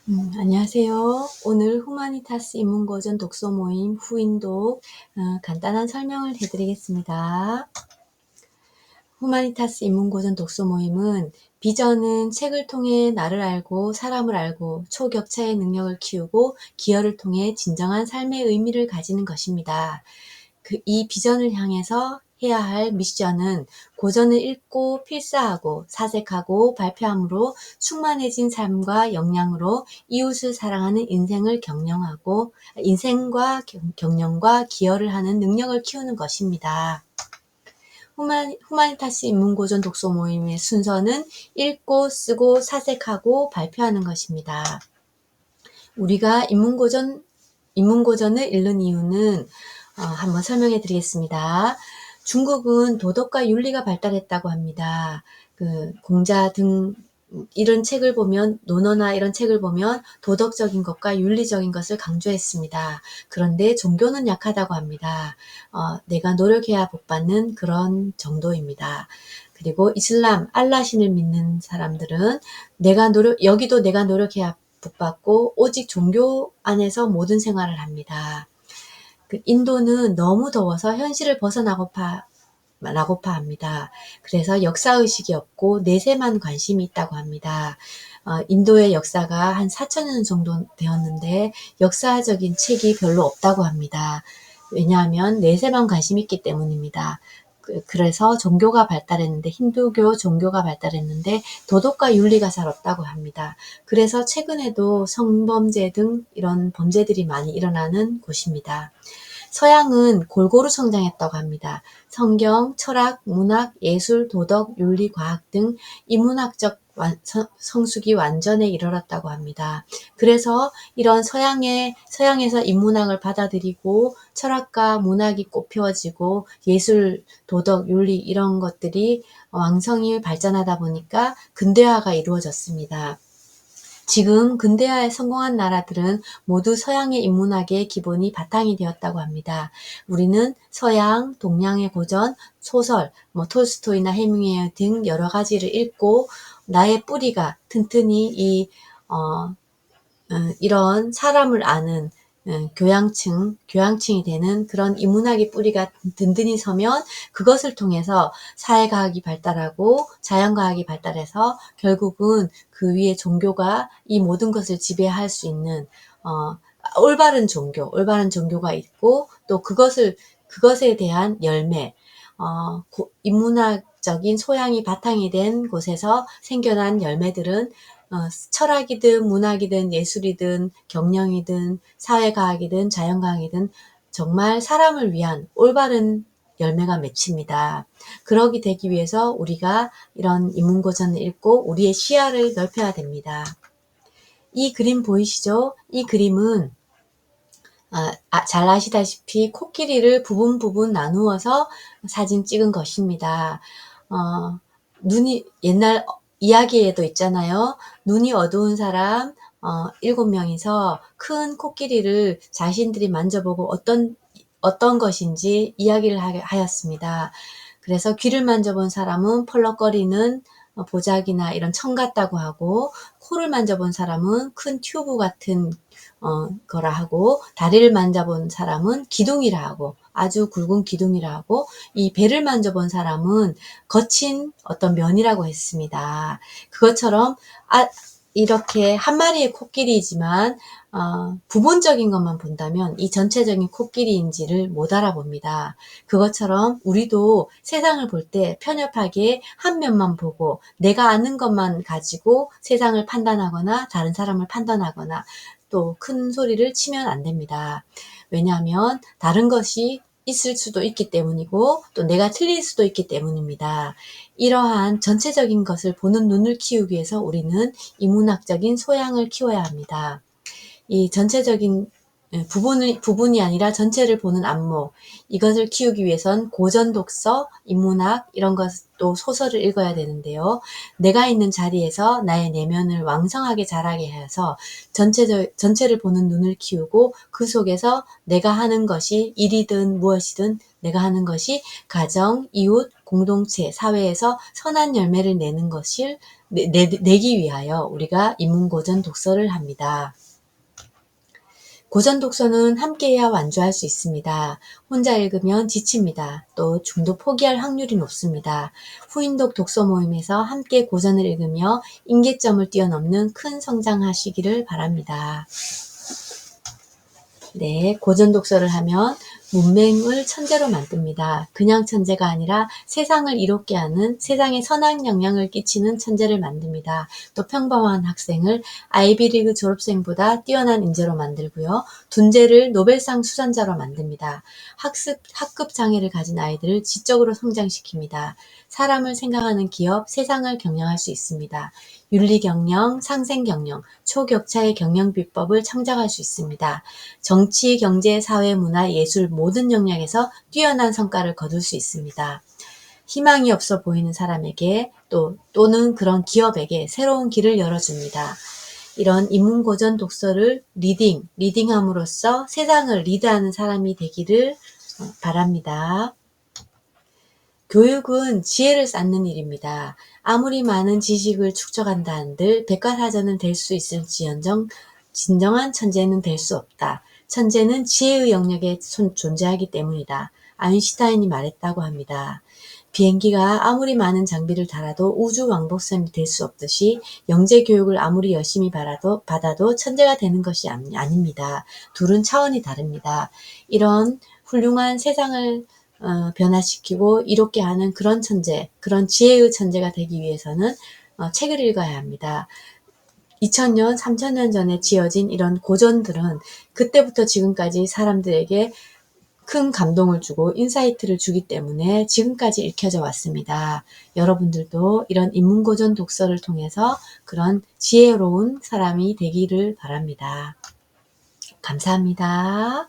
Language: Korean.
안녕하세요. 오늘 후마니타스 인문고전 독서 모임 후인독 간단한 설명을 해드리겠습니다. 후마니타스 인문고전 독서 모임은 비전은 책을 통해 나를 알고 사람을 알고 초격차의 능력을 키우고 기여를 통해 진정한 삶의 의미를 가지는 것입니다. 이 비전을 향해서 해야 할 미션은 고전을 읽고 필사하고 사색하고 발표함으로 충만해진 삶과 역량으로 이웃을 사랑하는 인생과 경영과 기여를 하는 능력을 키우는 것입니다. 후마니타스 인문고전 독서 모임의 순서는 읽고 쓰고 사색하고 발표하는 것입니다. 우리가 인문고전을 읽는 이유는 한번 설명해 드리겠습니다. 중국은 도덕과 윤리가 발달했다고 합니다. 공자 등 이런 책을 보면, 논어나 이런 책을 보면 도덕적인 것과 윤리적인 것을 강조했습니다. 그런데 종교는 약하다고 합니다. 내가 노력해야 복받는 그런 정도입니다. 그리고 이슬람, 알라신을 믿는 사람들은 여기도 내가 노력해야 복받고 오직 종교 안에서 모든 생활을 합니다. 인도는 너무 더워서 현실을 벗어나고파 합니다. 그래서 역사의식이 없고 내세만 관심이 있다고 합니다. 인도의 역사가 한 4,000년 정도 되었는데 역사적인 책이 별로 없다고 합니다. 왜냐하면 내세만 관심이 있기 때문입니다. 그래서 종교가 발달했는데 힌두교 종교가 발달했는데 도덕과 윤리가 잘 없다고 합니다. 그래서 최근에도 성범죄 등 이런 범죄들이 많이 일어나는 곳입니다. 서양은 골고루 성장했다고 합니다. 성경, 철학, 문학, 예술, 도덕, 윤리, 과학 등 인문학적 성숙이 완전에 이르렀다고 합니다. 그래서 이런 서양에서 인문학을 받아들이고 철학과 문학이 꽃피워지고 예술, 도덕, 윤리 이런 것들이 왕성히 발전하다 보니까 근대화가 이루어졌습니다. 지금 근대화에 성공한 나라들은 모두 서양의 인문학의 기본이 바탕이 되었다고 합니다. 우리는 서양, 동양의 고전, 소설, 톨스토이나 해밍웨이 등 여러 가지를 읽고 나의 뿌리가 튼튼히 이런 사람을 아는 교양층이 되는 그런 인문학의 뿌리가 든든히 서면 그것을 통해서 사회과학이 발달하고 자연과학이 발달해서 결국은 그 위에 종교가 이 모든 것을 지배할 수 있는 올바른 종교가 있고 또 그것에 대한 열매, 인문학적인 소양이 바탕이 된 곳에서 생겨난 열매들은 철학이든 문학이든 예술이든 경영이든 사회과학이든 자연과학이든 정말 사람을 위한 올바른 열매가 맺힙니다. 그러기 되기 위해서 우리가 이런 인문고전을 읽고 우리의 시야를 넓혀야 됩니다. 이 그림 보이시죠? 이 그림은 잘 아시다시피 코끼리를 부분 나누어서 사진 찍은 것입니다. 옛날 이야기에도 있잖아요. 눈이 어두운 사람 7명이서 큰 코끼리를 자신들이 만져보고 어떤 것인지 이야기를 하였습니다. 그래서 귀를 만져본 사람은 펄럭거리는 보자기나 이런 청 같다고 하고, 코를 만져본 사람은 큰 튜브 같은 거라 하고, 다리를 만져본 사람은 기둥이라 하고, 아주 굵은 기둥이라 하고, 이 배를 만져본 사람은 거친 어떤 면이라고 했습니다. 그것처럼 이렇게 한 마리의 코끼리이지만 부분적인 것만 본다면 이 전체적인 코끼리인지를 못 알아봅니다. 그것처럼 우리도 세상을 볼 때 편협하게 한 면만 보고 내가 아는 것만 가지고 세상을 판단하거나 다른 사람을 판단하거나 또 큰 소리를 치면 안 됩니다. 왜냐하면 다른 것이 있을 수도 있기 때문이고 또 내가 틀릴 수도 있기 때문입니다. 이러한 전체적인 것을 보는 눈을 키우기 위해서 우리는 인문학적인 소양을 키워야 합니다. 이 전체적인 부분이 아니라 전체를 보는 안목, 이것을 키우기 위해선 고전 독서, 인문학 이런 것도 소설을 읽어야 되는데요. 내가 있는 자리에서 나의 내면을 왕성하게 자라게 해서 전체를 보는 눈을 키우고 그 속에서 내가 하는 것이 일이든 무엇이든 내가 하는 것이 가정, 이웃, 공동체, 사회에서 선한 열매를 내는 것을 내기 위하여 우리가 인문고전 독서를 합니다. 고전 독서는 함께해야 완주할 수 있습니다. 혼자 읽으면 지칩니다. 또 중도 포기할 확률이 높습니다. 후인독 독서 모임에서 함께 고전을 읽으며 임계점을 뛰어넘는 큰 성장하시기를 바랍니다. 네, 고전 독서를 하면 문맹을 천재로 만듭니다. 그냥 천재가 아니라 세상을 이롭게 하는, 세상에 선한 영향을 끼치는 천재를 만듭니다. 또 평범한 학생을 아이비리그 졸업생보다 뛰어난 인재로 만들고요. 둔재를 노벨상 수상자로 만듭니다. 학급 장애를 가진 아이들을 지적으로 성장시킵니다. 사람을 생각하는 기업, 세상을 경영할 수 있습니다. 윤리경영, 상생경영, 초격차의 경영비법을 창작할 수 있습니다. 정치, 경제, 사회, 문화, 예술 모든 영역에서 뛰어난 성과를 거둘 수 있습니다. 희망이 없어 보이는 사람에게 또는 그런 기업에게 새로운 길을 열어줍니다. 이런 인문고전 독서를 리딩함으로써 세상을 리드하는 사람이 되기를 바랍니다. 교육은 지혜를 쌓는 일입니다. 아무리 많은 지식을 축적한다 한들 백과사전은 될 수 있을지언정 진정한 천재는 될 수 없다. 천재는 지혜의 영역에 존재하기 때문이다. 아인슈타인이 말했다고 합니다. 비행기가 아무리 많은 장비를 달아도 우주 왕복선이 될 수 없듯이 영재 교육을 아무리 열심히 받아도 천재가 되는 것이 아닙니다. 둘은 차원이 다릅니다. 이런 훌륭한 세상을 변화시키고 이롭게 하는 그런 천재, 그런 지혜의 천재가 되기 위해서는 책을 읽어야 합니다. 2000년, 3000년 전에 지어진 이런 고전들은 그때부터 지금까지 사람들에게 큰 감동을 주고 인사이트를 주기 때문에 지금까지 읽혀져 왔습니다. 여러분들도 이런 인문고전 독서를 통해서 그런 지혜로운 사람이 되기를 바랍니다. 감사합니다.